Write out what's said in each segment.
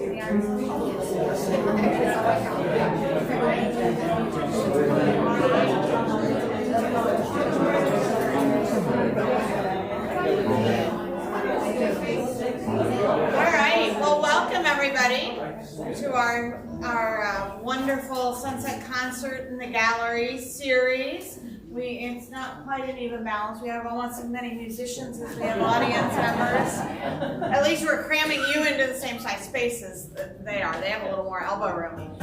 Well, welcome everybody to our wonderful Sunset Concert in the Gallery series. It's not quite an even balance. We have almost as many musicians as we have audience members. At least we're cramming you into the same size spaces that they are. They have a little more elbow room.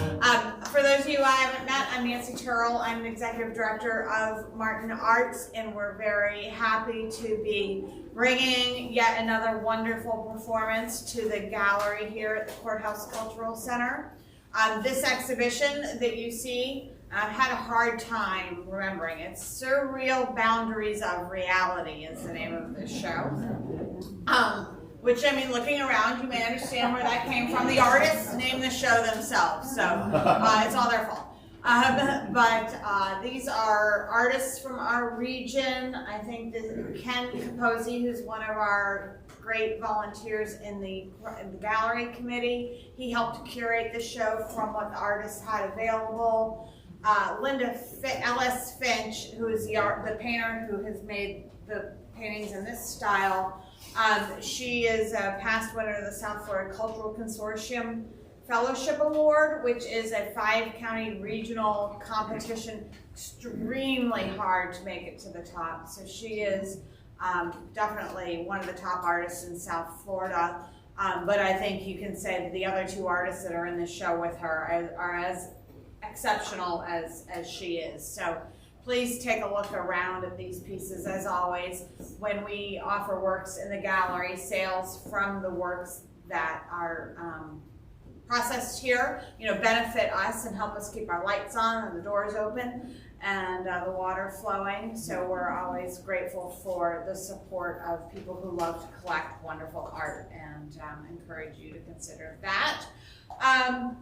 For those of you I haven't met, I'm Nancy Sherrill. I'm the Executive Director of Martin Arts, and we're very happy to be bringing yet another wonderful performance to the gallery here at the Courthouse Cultural Center. This exhibition that you see, I've had a hard time remembering. It's Surreal Boundaries of Reality is the name of this show. Which, I mean, looking around, you may understand where that came from. The artists named the show themselves, so it's all their fault. But these are artists from our region. I think that Ken Capozzi, who's one of our great volunteers in the gallery committee, he helped curate the show from what the artists had available. Linda Ellis Finch, who is the painter who has made the paintings in this style. She is a past winner of the South Florida Cultural Consortium Fellowship Award, which is a 5-county regional competition, extremely hard to make it to the top. So she is definitely one of the top artists in South Florida. But I think you can say that the other 2 artists that are in this show with her are as exceptional as she is. So please take a look around at these pieces. As always, when we offer works in the gallery, sales from the works that are processed here, benefit us and help us keep our lights on and the doors open and the water flowing. So we're always grateful for the support of people who love to collect wonderful art, and encourage you to consider that.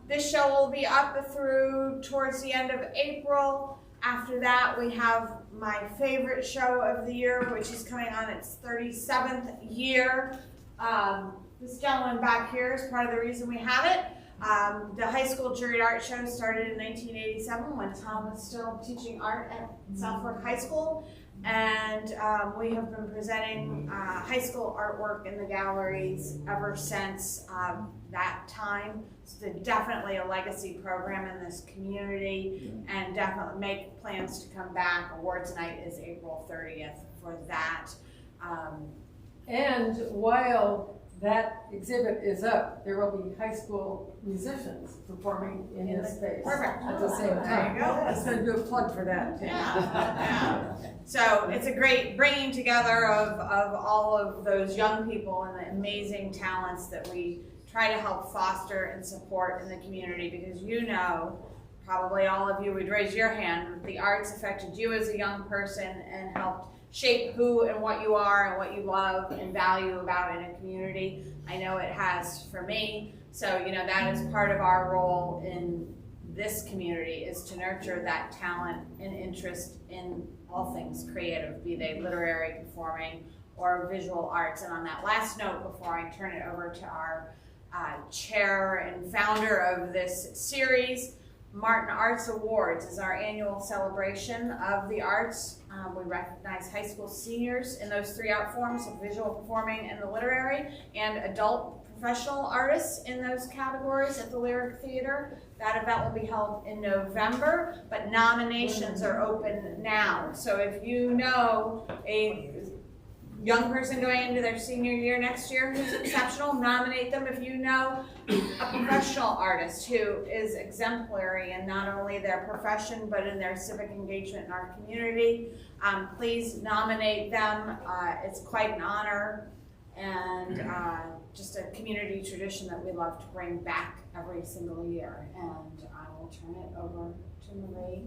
This show will be up through towards the end of April. After that, we have my favorite show of the year, which is coming on its 37th year. This gentleman back here is part of the reason we have it. The high school juried art show started in 1987 when Tom was still teaching art at South Fork High School. And we have been presenting high school artwork in the galleries ever since that time. So definitely a legacy program in this community, and definitely make plans to come back. Awards night is April 30th for that. And while that exhibit is up, there will be high school musicians performing in this space. Perfect. At the same time. There you go. I was going to do a plug for that too. Yeah. So it's a great bringing together of all of those young people and the amazing talents that we try to help foster and support in the community, because probably all of you would raise your hand, the arts affected you as a young person and helped shape who and what you are and what you love and value about in a community. I know it has for me. So, that is part of our role in this community, is to nurture that talent and interest in all things creative, be they literary, performing, or visual arts. And on that last note, before I turn it over to our chair and founder of this series, Martin Arts Awards is our annual celebration of the arts. We recognize high school seniors in those 3 art forms of visual, performing, and the literary, and adult professional artists in those categories at the Lyric Theater. That event will be held in November, but nominations are open now. So if you know a young person going into their senior year next year who's exceptional, nominate them. If you know a professional artist who is exemplary in not only their profession but in their civic engagement in our community, please nominate them. It's quite an honor, and just a community tradition that we love to bring back every single year. And I will turn it over to Marie.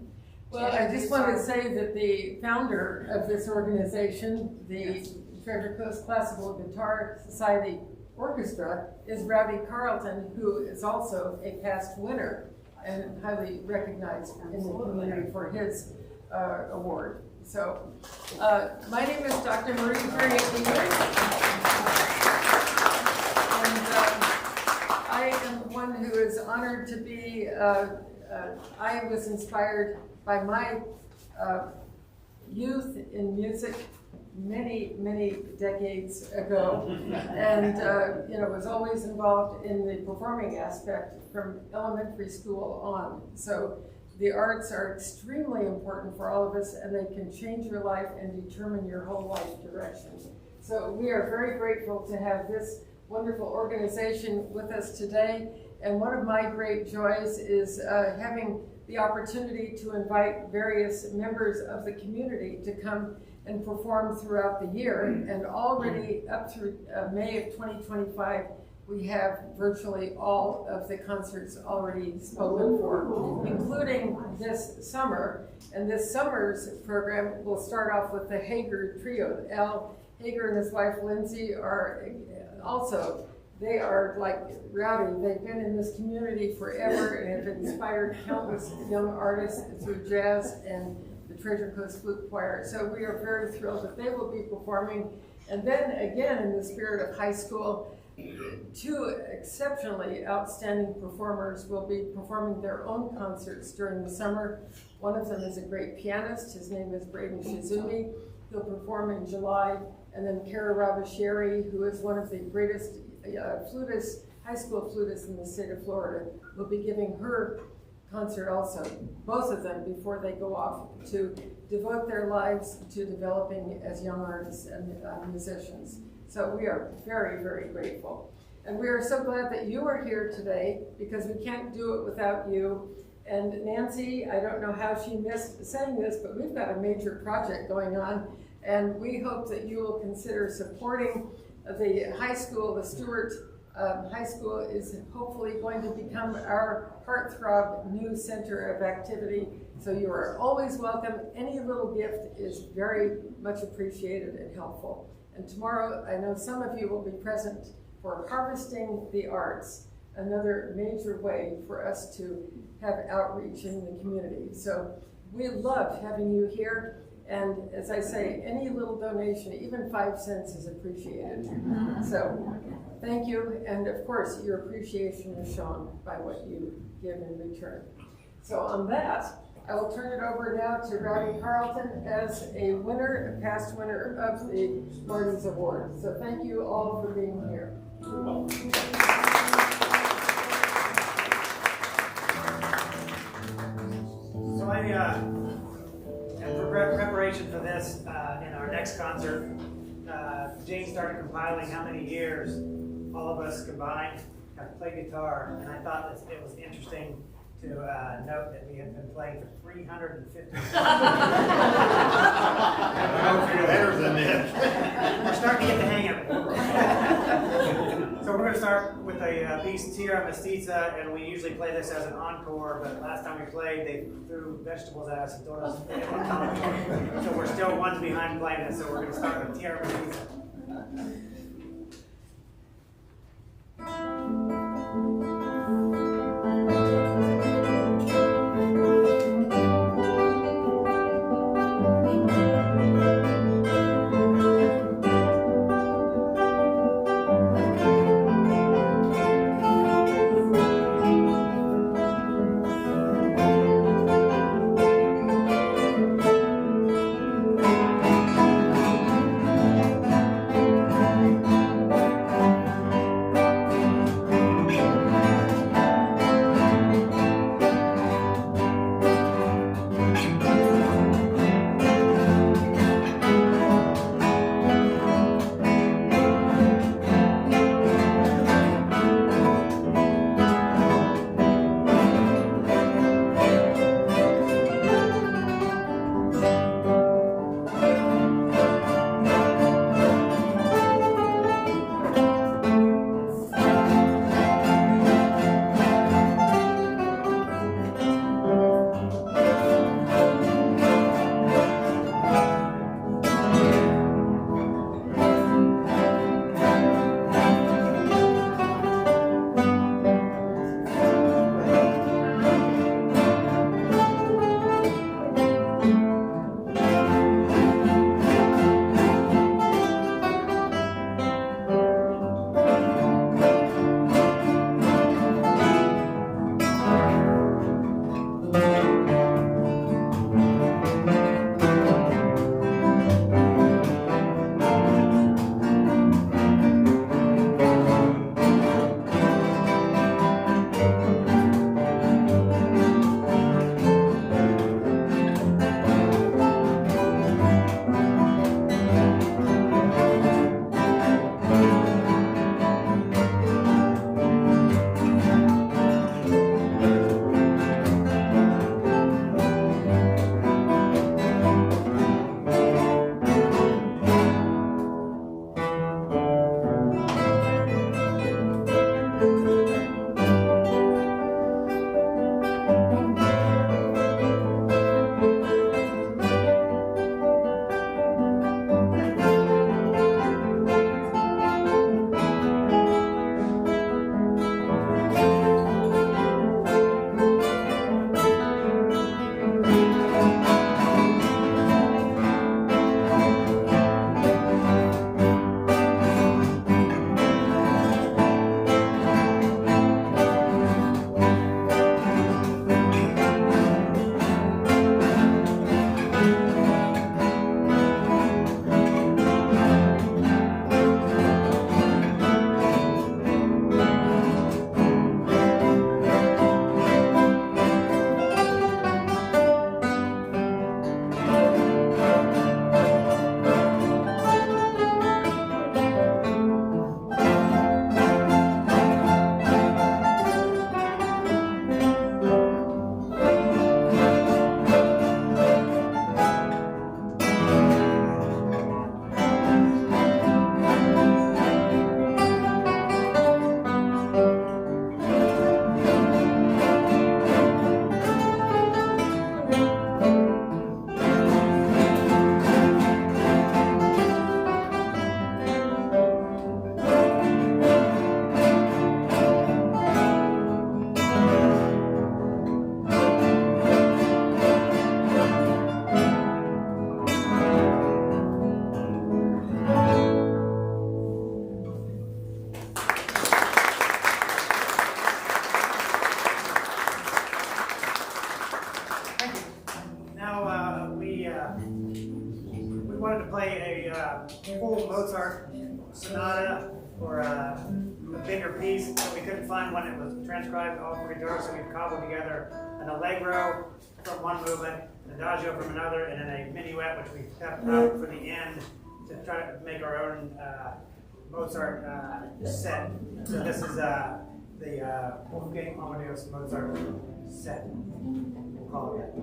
Well, I just wanted to say that the founder of this organization, the Treasure Coast Classical Guitar Society Orchestra, is Rowdy Carlton, who is also a past winner and highly recognized in the community for his award. So, my name is Dr. Marie Ferrier, and I am one who is honored to be, I was inspired by my youth in music many, many decades ago, and was always involved in the performing aspect from elementary school on. So the arts are extremely important for all of us, and they can change your life and determine your whole life direction. So we are very grateful to have this wonderful organization with us today. And one of my great joys is having the opportunity to invite various members of the community to come and perform throughout the year. And already up through May of 2025, we have virtually all of the concerts already spoken for, including this summer. And this summer's program will start off with the Hager Trio. Al Hager and his wife Lindsay are also, they are like Rowdy. They've been in this community forever and have inspired countless young artists through jazz and the Treasure Coast Flute Choir. So we are very thrilled that they will be performing. And then again, in the spirit of high school, two exceptionally outstanding performers will be performing their own concerts during the summer. One of them is a great pianist. His name is Braden Shizumi. He'll perform in July. And then Kara Rabasheri, who is one of the greatest flutists, high school flutists in the state of Florida, will be giving her concert also, both of them, before they go off to devote their lives to developing as young artists and musicians. So we are very, very grateful. And we are so glad that you are here today, because we can't do it without you. And Nancy, I don't know how she missed saying this, but we've got a major project going on, and we hope that you will consider supporting the high school. The Stewart High School is hopefully going to become our heartthrob new center of activity. So you are always welcome. Any little gift is very much appreciated and helpful. And tomorrow, I know some of you will be present for Harvesting the Arts, another major way for us to have outreach in the community. So we love having you here. And as I say, any little donation, even 5 cents, is appreciated. So thank you. And of course, your appreciation is shown by what you give in return. So on that, I will turn it over now to Rowdy Carlton as a winner, a past winner of the Marty's Award. So thank you all for being here. So in preparation for this, in our next concert, Jane started compiling how many years all of us combined have played guitar, and I thought that it was interesting to note that we have been playing for 350 years. We're starting to get the hang of it. So we're going to start with a piece, Tierra, Mestiza, and we usually play this as an encore, but last time we played, they threw vegetables at us and told us they didn't want to come. So we're still ones behind playing this, so we're going to start with Tierra, Mestiza. full Mozart sonata or a bigger piece, but we couldn't find one that was transcribed all for guitar, so we cobbled together an Allegro from one movement, an Adagio from another, and then a Menuetto, which we kept out for the end to try to make our own Mozart set. So this is the Wolfgang Amadeus Mozart set. We'll call it that.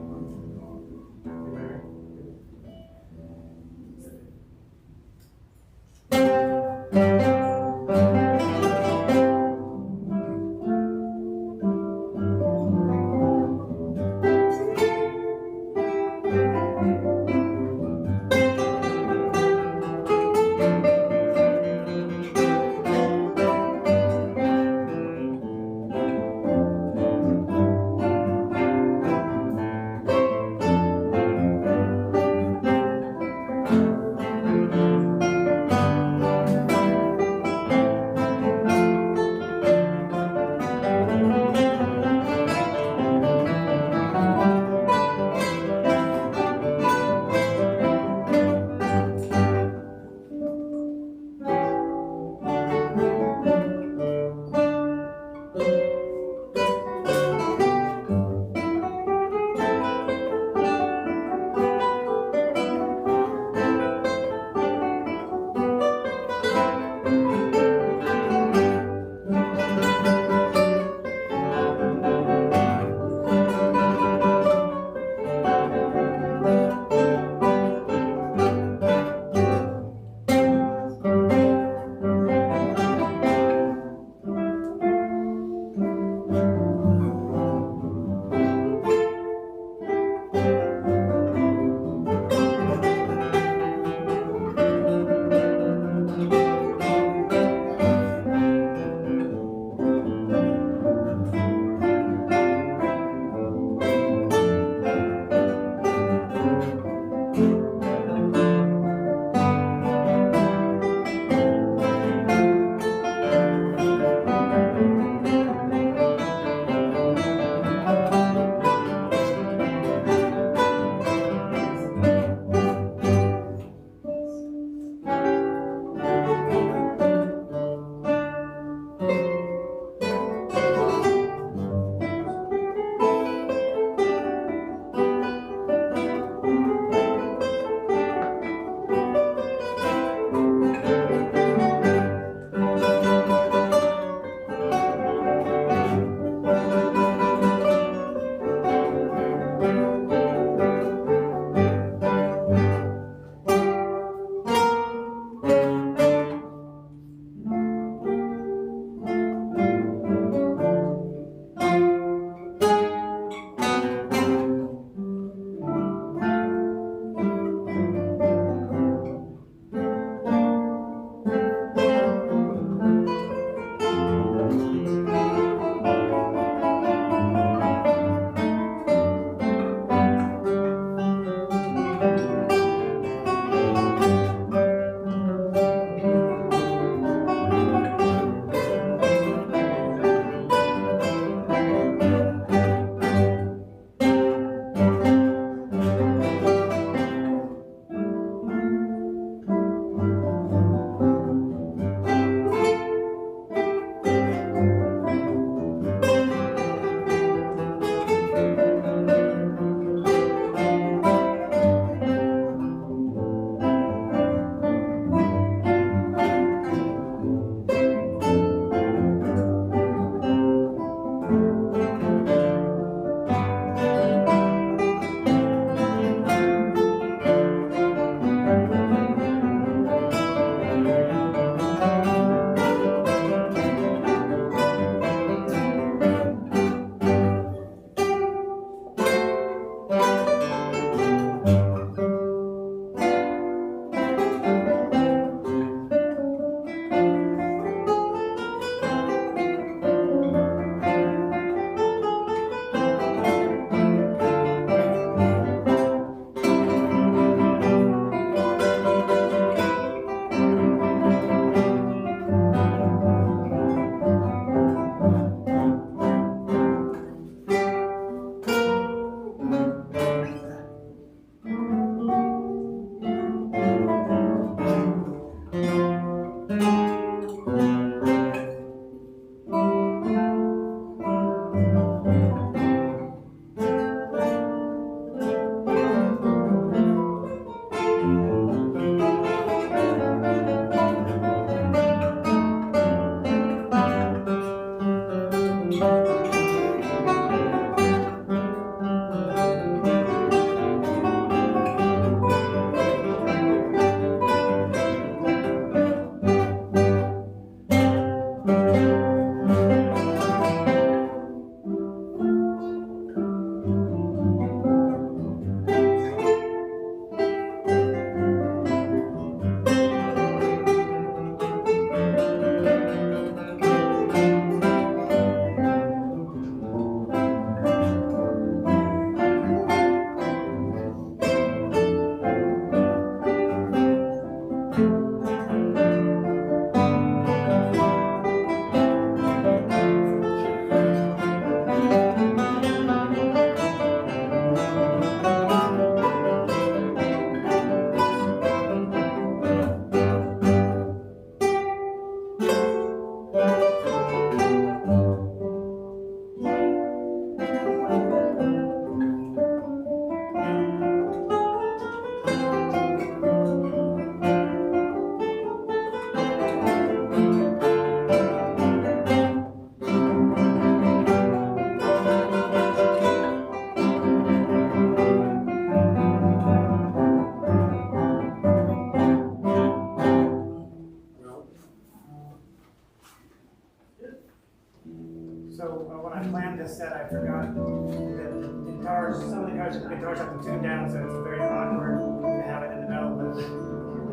Well, when I planned this set, I forgot that the guitars, some of the guitars have to tune down, so it's very awkward to have it in the middle, but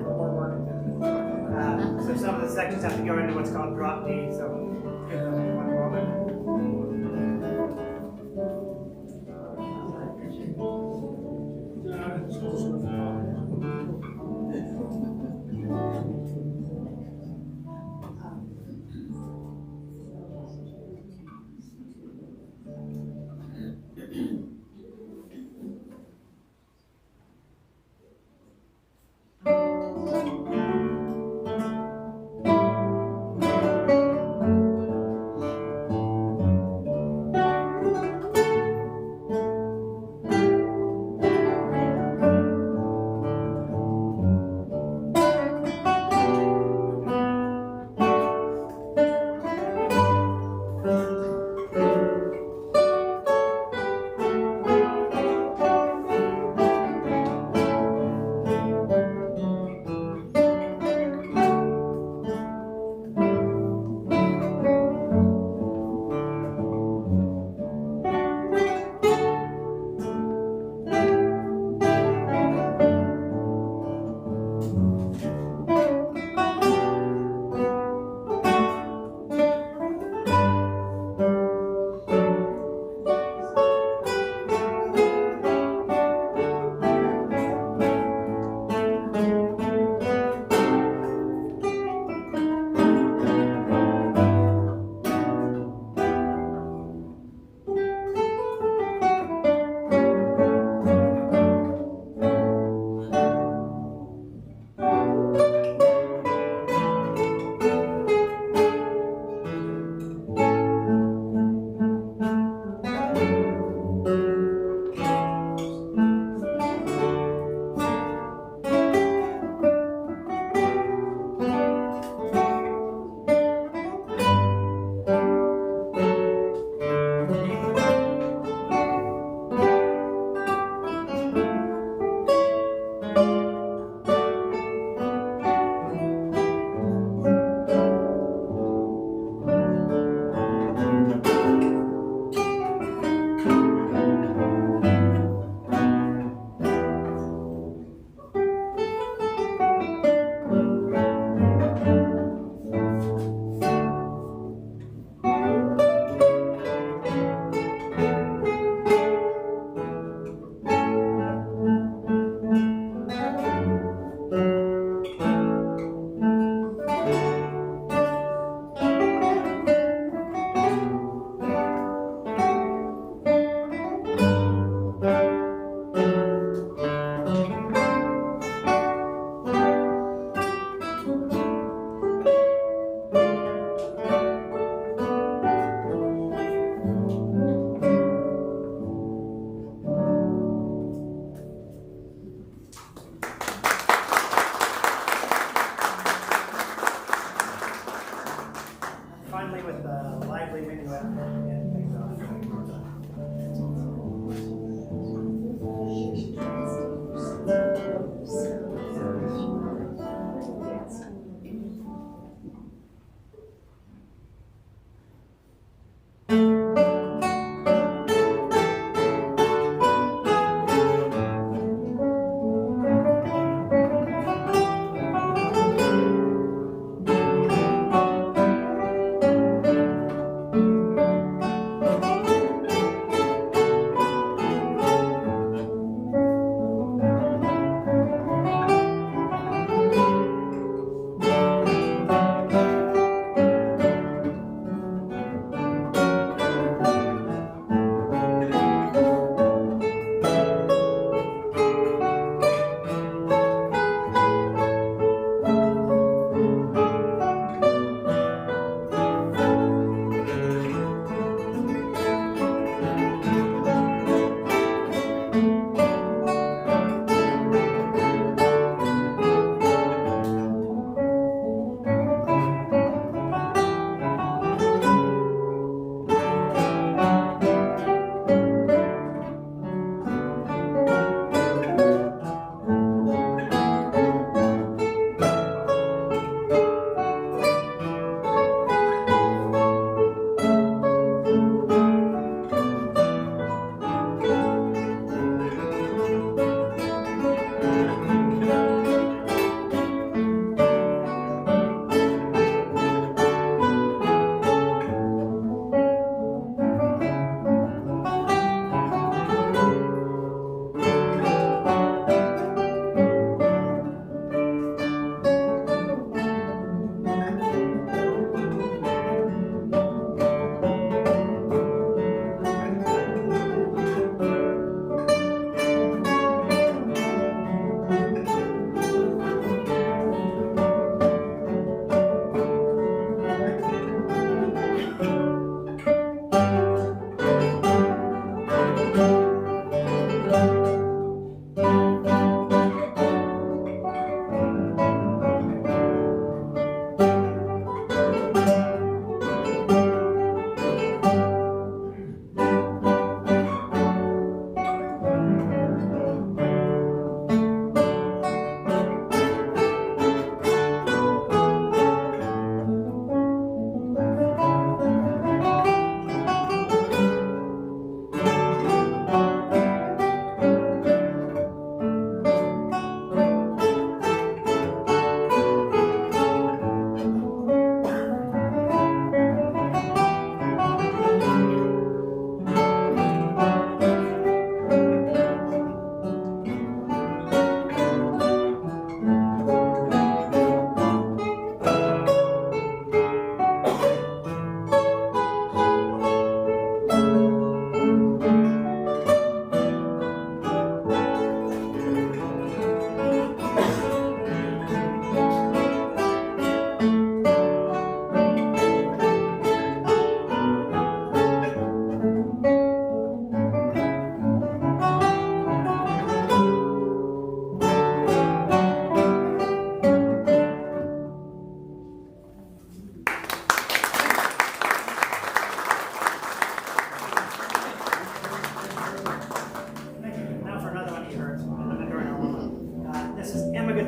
we're working to so some of the sections have to go into what's called drop D, so give them one moment.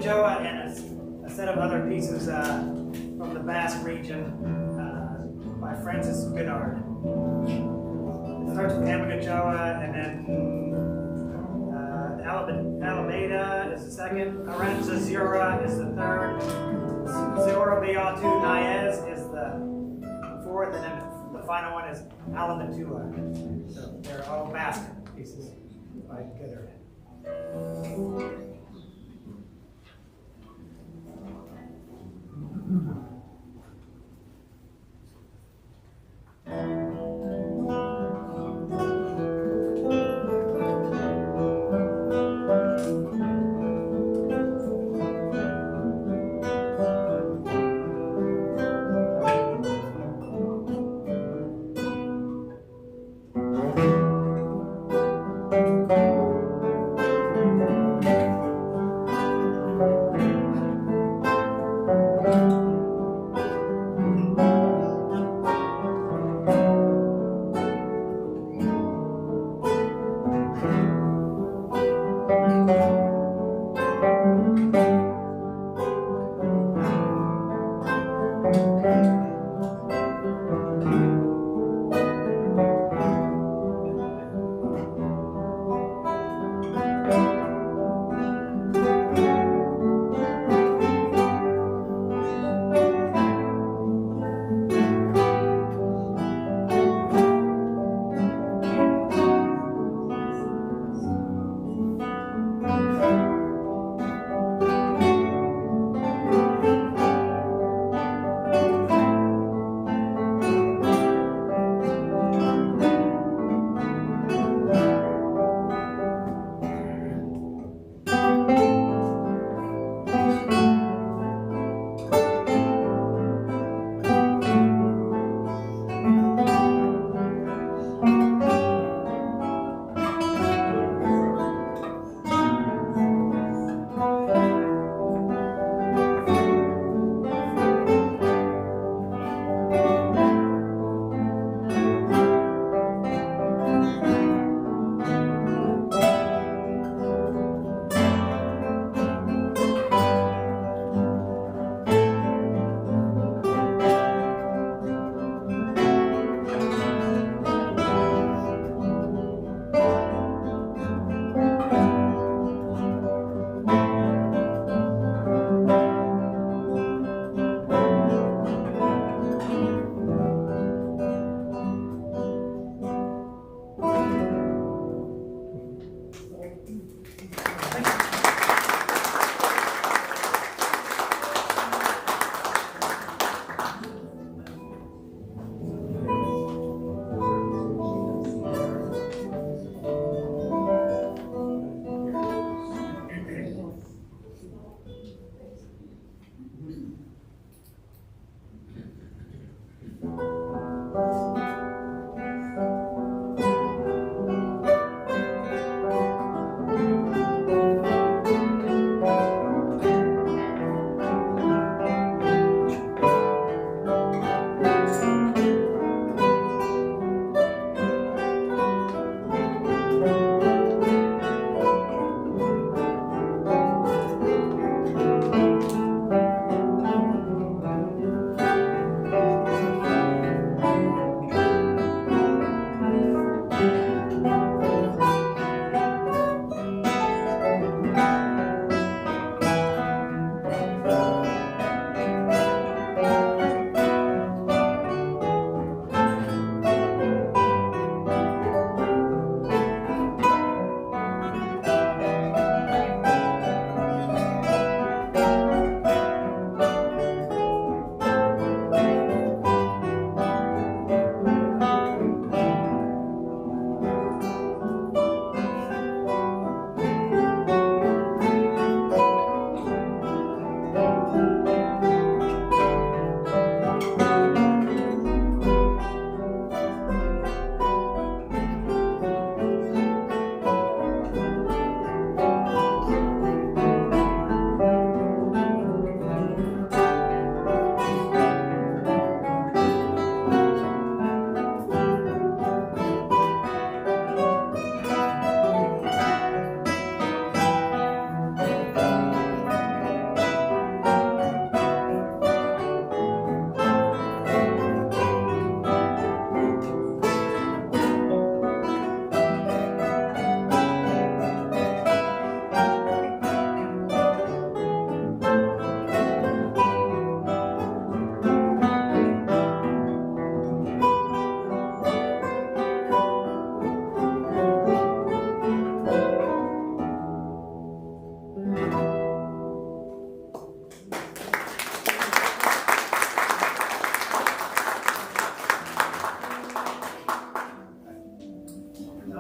Gochoa and a set of other pieces from the Basque region by Francis Guinard. It starts with Gochoa, and then Alameda is the second, Aranza Zura is the third, Zora Beatu Naez is the fourth, and then the final one is Alamatua. So they're all Basque pieces by Guinard.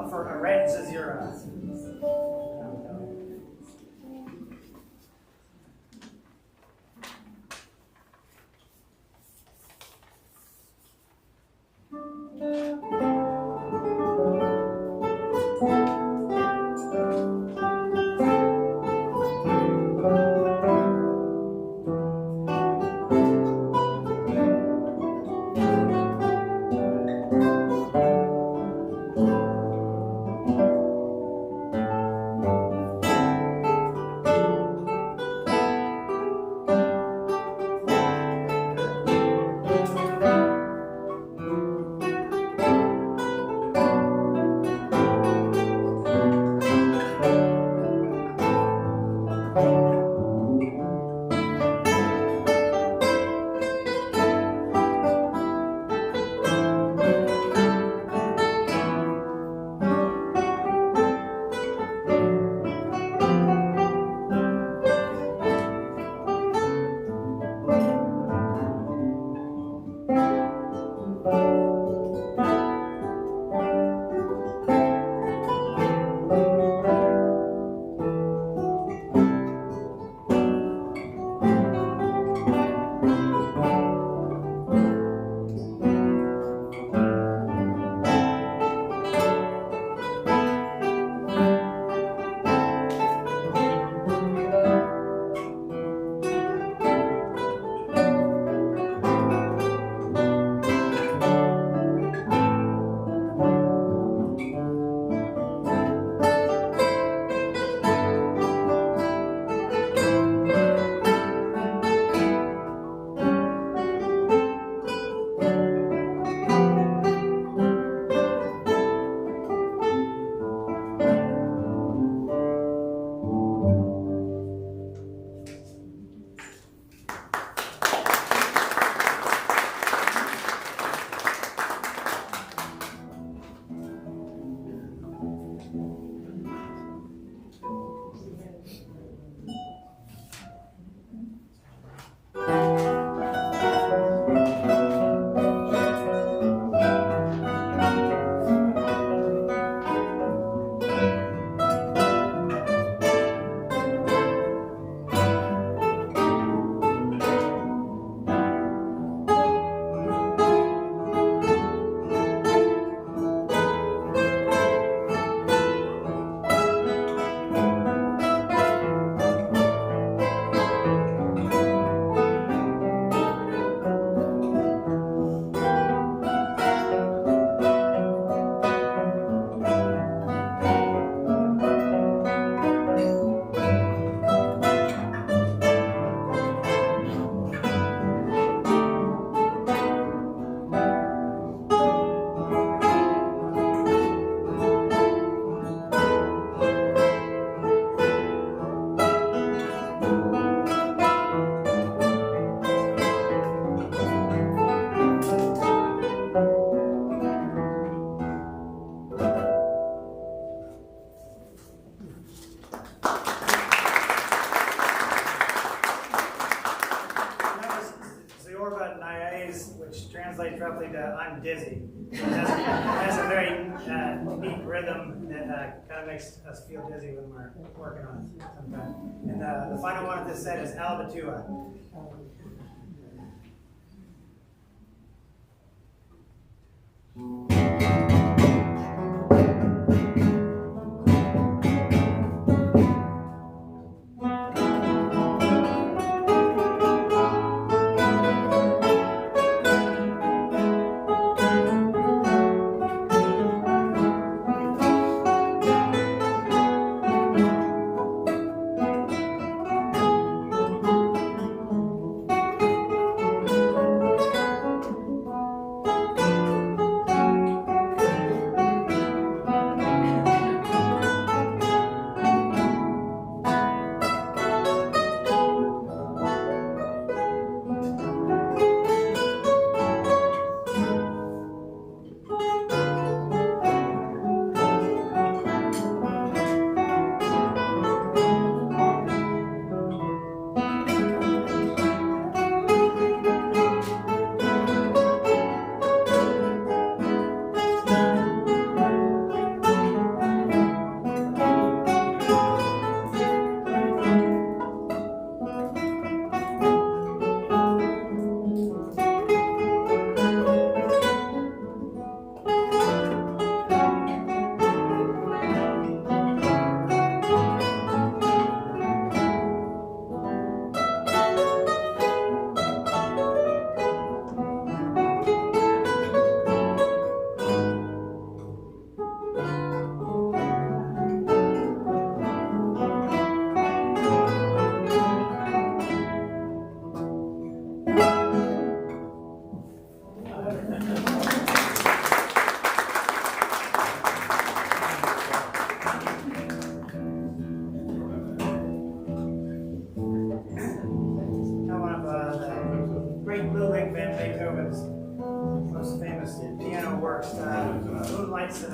for a red Zazura. Translates roughly to "I'm dizzy." It has a very neat rhythm that kind of makes us feel dizzy when we're working on it sometimes. And the final one of this set is Albatua.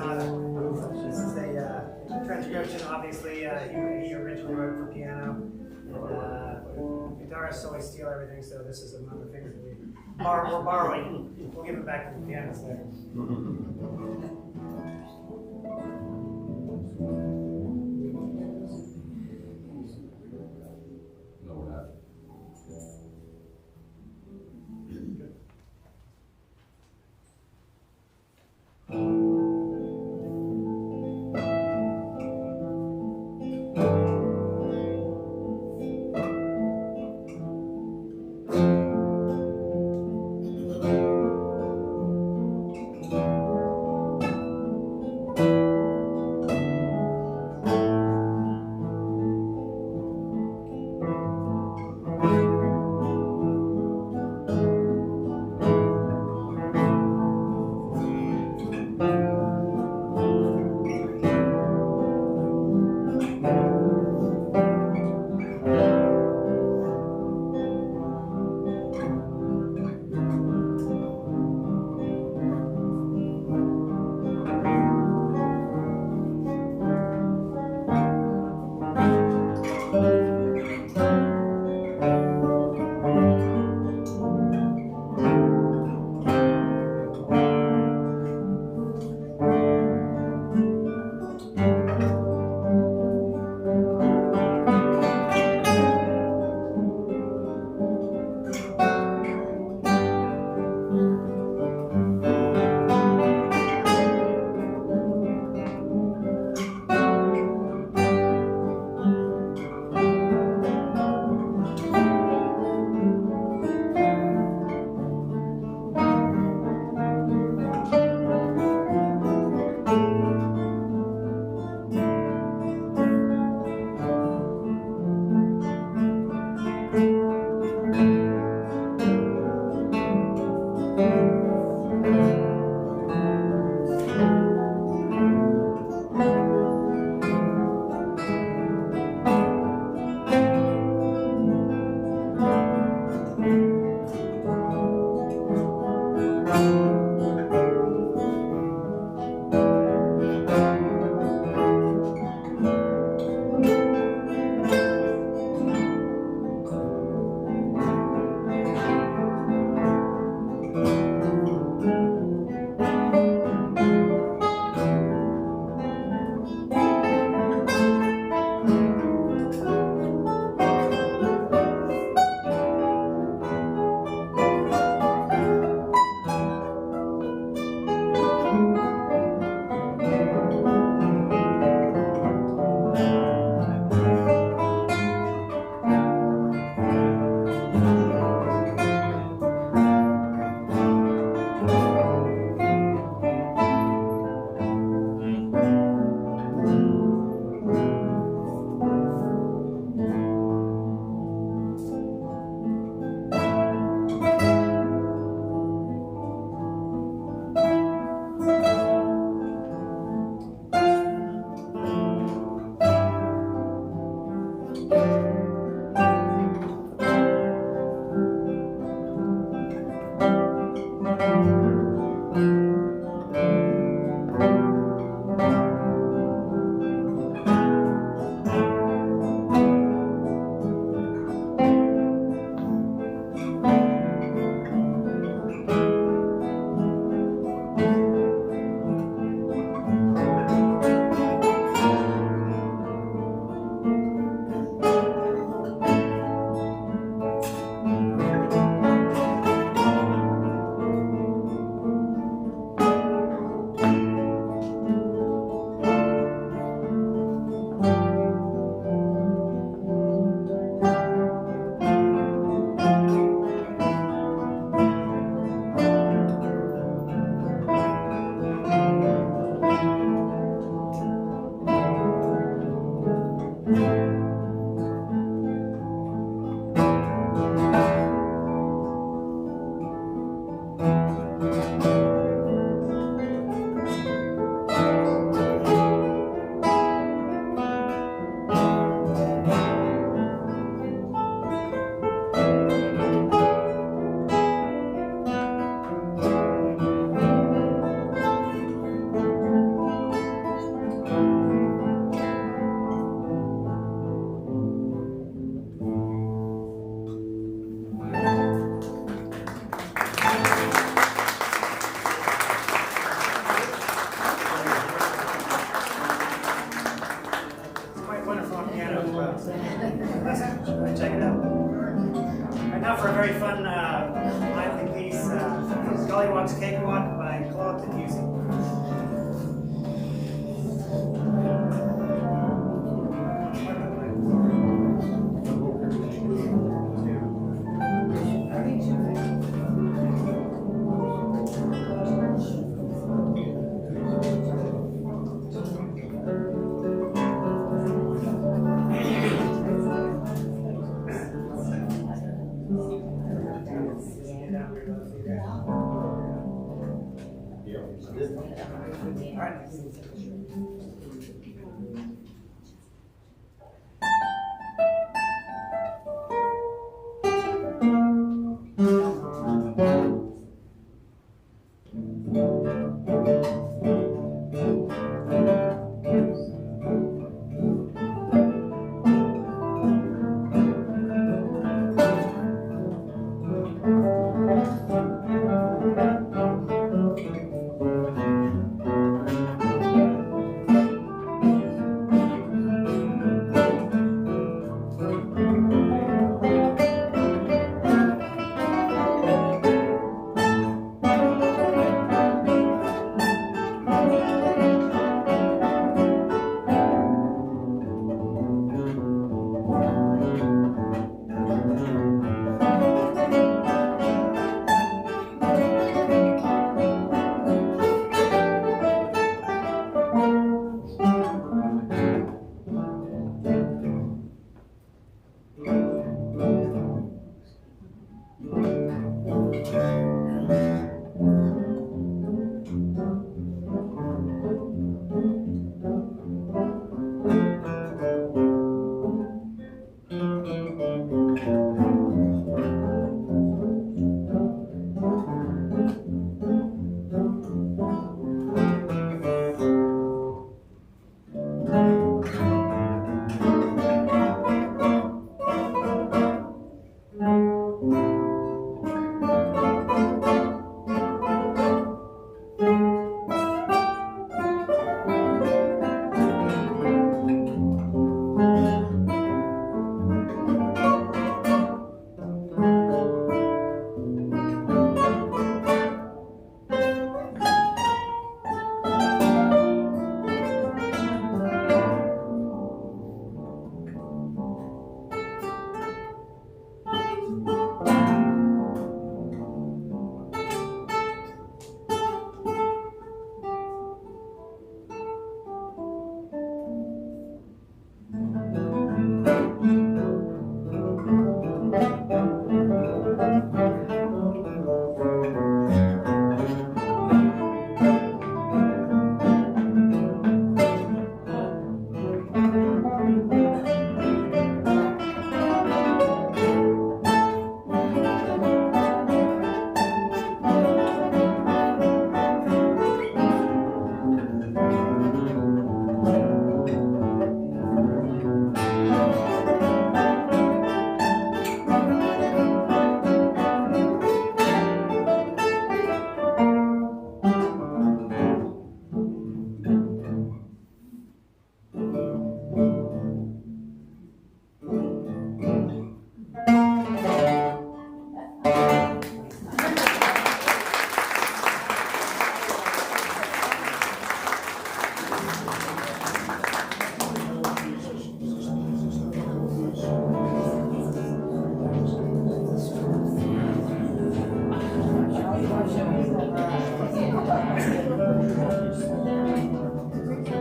Sonata. This is a transcription, obviously. He originally wrote for piano. And guitarists always steal everything, so this is one of the things that we're borrowing. We'll give it back to the pianist later.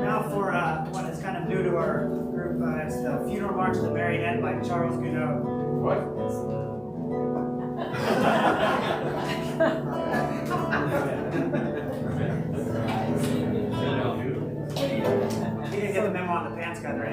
Now for one that's kind of new to our group, it's the Funeral March of the Marionette by Charles Gochoa. What? He didn't get the memo on the pants cut or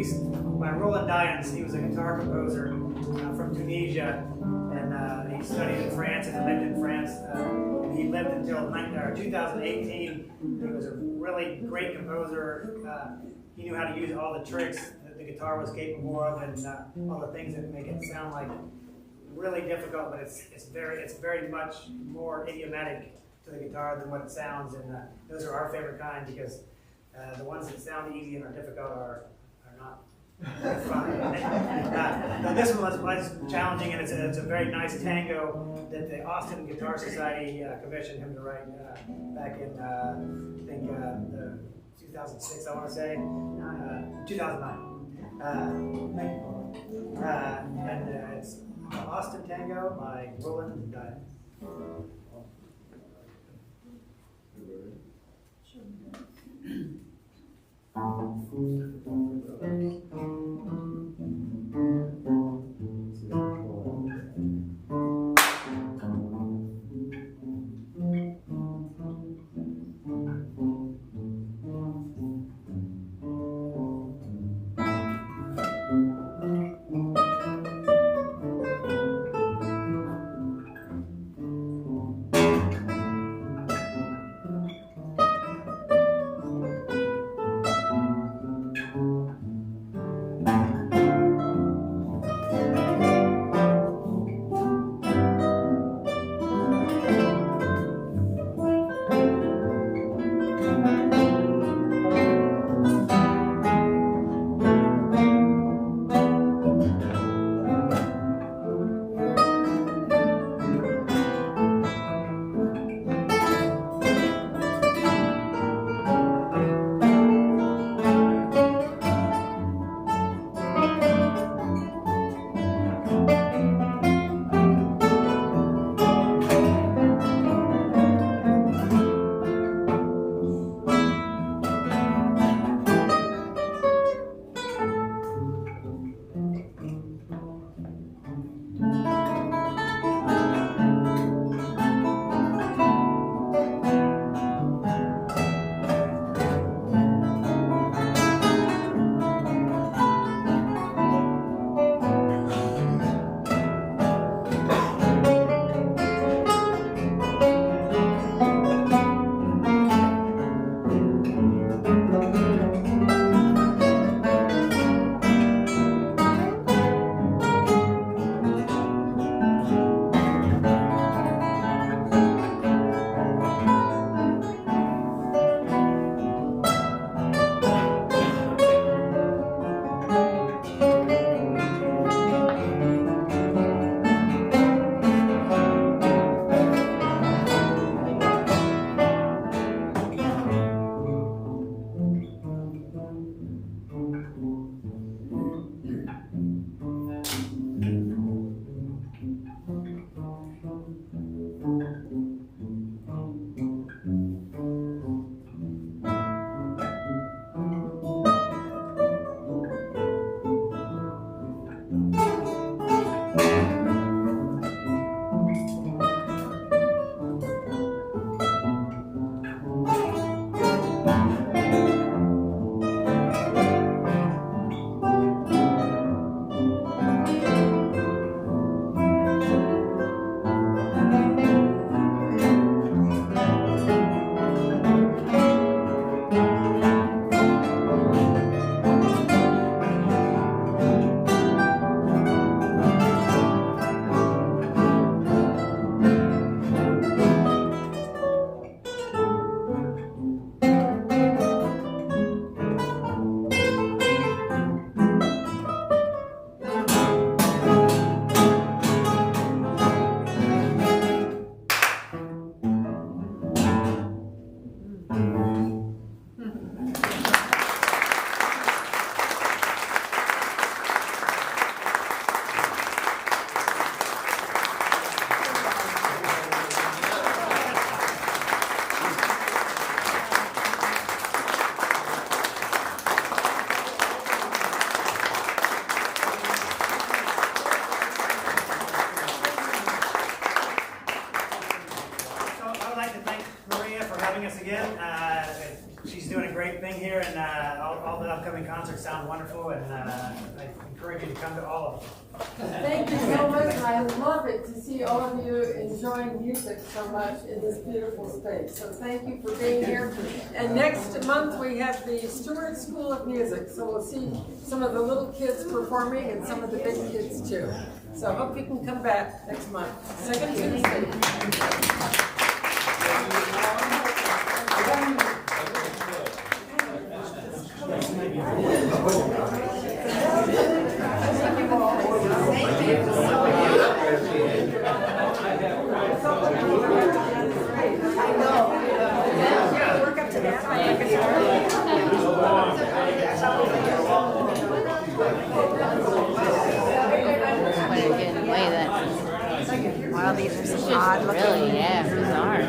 piece by Roland Dyens. He was a guitar composer from Tunisia, and he studied in France and lived in France. And he lived until 2018. He was a really great composer. He knew how to use all the tricks that the guitar was capable of, and all the things that make it sound like really difficult, but it's very much more idiomatic to the guitar than what it sounds, and those are our favorite kind, because the ones that sound easy and are difficult are not fun. This one was challenging, and it's a very nice tango that the Austin Guitar Society commissioned him to write back in I think 2006, I want to say 2009. And it's Austin Tango by Roland Dyens. doing a great thing here, and all the upcoming concerts sound wonderful, and I encourage you to come to all of them. Thank you so much. I love it to see all of you enjoying music so much in this beautiful space. So thank you for being here. And next month we have the Stewart School of Music. So we'll see some of the little kids performing and some of the big kids too. So I hope you can come back next month. Second Tuesday. Wow, these are some odd looking. Really, yeah, bizarre.